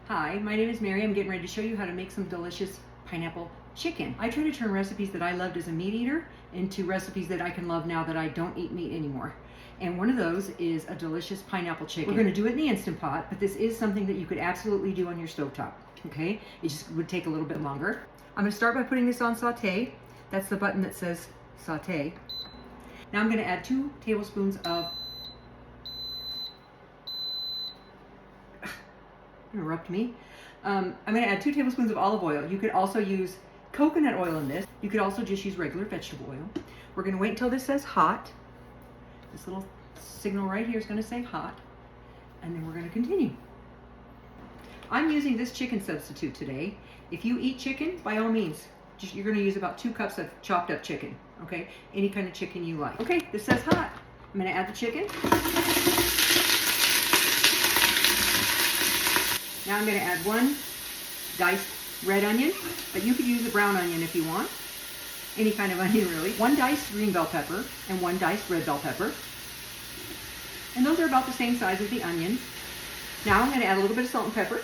Hi, my name is Mary. I'm getting ready to show you how to make some delicious pineapple chicken. I try to turn recipes that I loved as a meat eater into recipes that I can love now that I don't eat meat anymore. And one of those is a delicious pineapple chicken. We're going to do it in the Instant Pot, but this is something that you could absolutely do on your stovetop. Okay, it just would take a little bit longer. I'm going to start by putting this on saute. That's the button that says saute. Now I'm going to add 2 tablespoons of interrupt me. I'm going to add 2 tablespoons of olive oil. You could also use coconut oil in this. You could also just use regular vegetable oil. We're going to wait until this says hot. This little signal right here is going to say hot. And then we're going to continue. I'm using this chicken substitute today. If you eat chicken, by all means, you're going to use about 2 cups of chopped up chicken. Okay? Any kind of chicken you like. Okay, this says hot. I'm going to add the chicken. Now I'm going to add 1 diced red onion, but you could use a brown onion if you want. Any kind of onion really. 1 diced green bell pepper and 1 diced red bell pepper. And those are about the same size as the onions. Now I'm going to add a little bit of salt and pepper.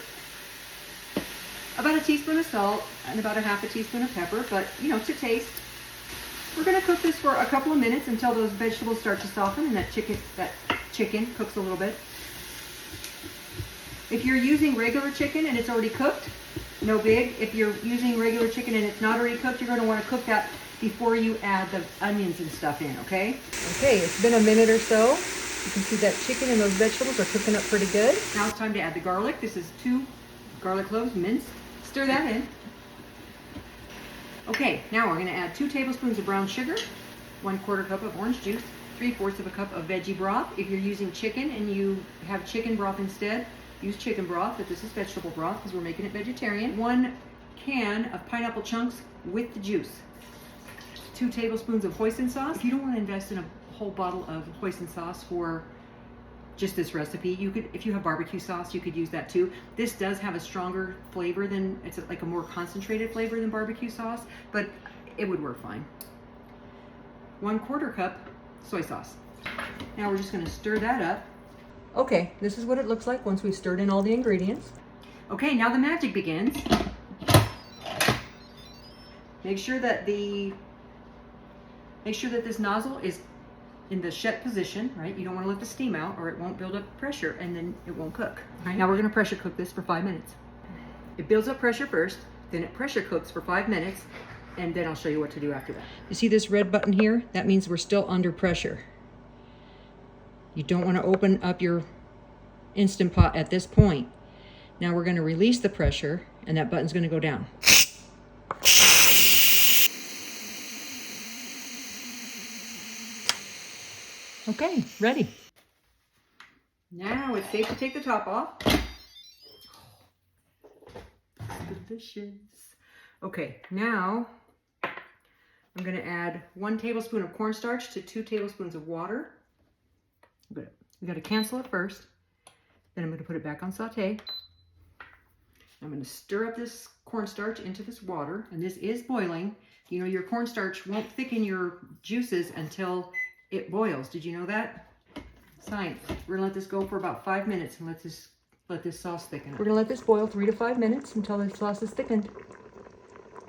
About a teaspoon of salt and about a half a teaspoon of pepper, but to taste. We're going to cook this for a couple of minutes until those vegetables start to soften and that chicken cooks a little bit. If you're using regular chicken and it's already cooked, no big. If you're using regular chicken and it's not already cooked, you're going to want to cook that before you add the onions and stuff in, okay? Okay, it's been a minute or so. You can see that chicken and those vegetables are cooking up pretty good. Now it's time to add the garlic. This is 2 garlic cloves minced. Stir that in. Okay, now we're going to add 2 tablespoons of brown sugar, 1/4 cup of orange juice, 3/4 of a cup of veggie broth. If you're using chicken and you have chicken broth instead, use chicken broth, but this is vegetable broth because we're making it vegetarian. 1 can of pineapple chunks with the juice. 2 tablespoons of hoisin sauce. If you don't want to invest in a whole bottle of hoisin sauce for just this recipe, you could, if you have barbecue sauce, you could use that too. This does have a stronger flavor than, it's like a more concentrated flavor than barbecue sauce, but it would work fine. 1/4 cup soy sauce. Now we're just going to stir that up. Okay, this is what it looks like once we've stirred in all the ingredients. Okay, now the magic begins. Make sure that this nozzle is in the shut position, right? You don't want to let the steam out or it won't build up pressure and then it won't cook. All right, now we're going to pressure cook this for 5 minutes. It builds up pressure first, then it pressure cooks for 5 minutes, and then I'll show you what to do after that. You see this red button here? That means we're still under pressure. You don't want to open up your Instant Pot at this point. Now we're going to release the pressure and that button's going to go down. Okay, ready. Now it's safe to take the top off. Delicious. Okay, now I'm going to add 1 tablespoon of cornstarch to 2 tablespoons of water. We got to cancel it first. Then I'm going to put it back on saute. I'm going to stir up this cornstarch into this water, and this is boiling. Your cornstarch won't thicken your juices until it boils. Did you know that? Science. We're going to let this go for about 5 minutes and let this sauce thicken. We're going to let this boil 3 to 5 minutes until the sauce is thickened,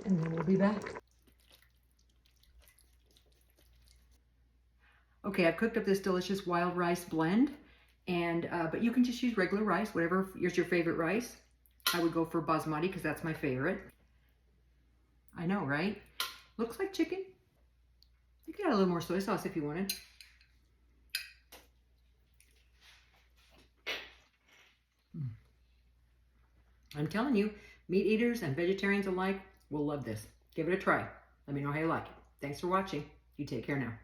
and then we'll be back. Okay, I've cooked up this delicious wild rice blend, and but you can just use regular rice, whatever is your favorite rice. I would go for basmati because that's my favorite. I know, right? Looks like chicken. You could add a little more soy sauce if you wanted. I'm telling you, meat eaters and vegetarians alike will love this. Give it a try. Let me know how you like it. Thanks for watching. You take care now.